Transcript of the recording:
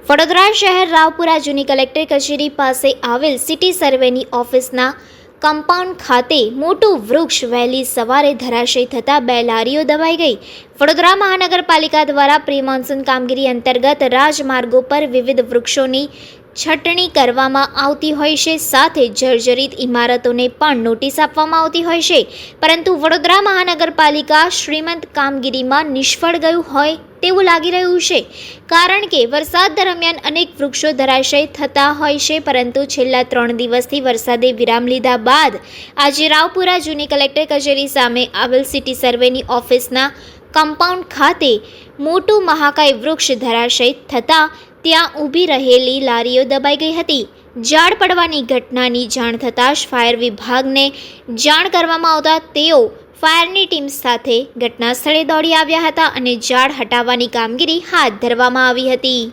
વડોદરા શહેર રાવપુરા જૂની કલેક્ટર કચેરી પાસે આવેલ સિટી સર્વેની ઓફિસના કમ્પાઉન્ડ ખાતે મોટું વૃક્ષ વહેલી સવારે ધરાશયી થતાં 2 લારીઓ દબાઈ ગઈ. વડોદરા મહાનગરપાલિકા દ્વારા પ્રી મોન્સૂન કામગીરી અંતર્ગત રાજમાર્ગો પર વિવિધ વૃક્ષોની છટણી કરવામાં આવતી હોય છે, સાથે જર્જરિત ઇમારતોને પણ નોટિસ આપવામાં આવતી હોય છે, પરંતુ વડોદરા મહાનગરપાલિકા શ્રીમંત કામગીરીમાં નિષ્ફળ ગયું હોય તેવું લાગી રહ્યું છે, કારણ કે વરસાદ દરમિયાન અનેક વૃક્ષો ધરાશયી થતા હોય છે, પરંતુ છેલ્લા 3 દિવસથી વરસાદે વિરામ લીધા બાદ આજે રાવપુરા જૂની કલેક્ટર કચેરી સામે આવેલ સિટી સર્વેની ઓફિસના કમ્પાઉન્ડ ખાતે મોટું મહાકાય વૃક્ષ ધરાશયી થતાં ત્યાં ઊભી રહેલી લારીઓ દબાઈ ગઈ હતી. ઝાડ પડવાની ઘટનાની જાણ થતાં જ ફાયર વિભાગને જાણ કરવામાં આવતા તેઓ ફાયરની ટીમ સાથે ઘટના સ્થળે દોડી આવ્યા હતા અને ઝાડ હટાવવાની કામગીરી હાથ ધરવામાં આવી હતી.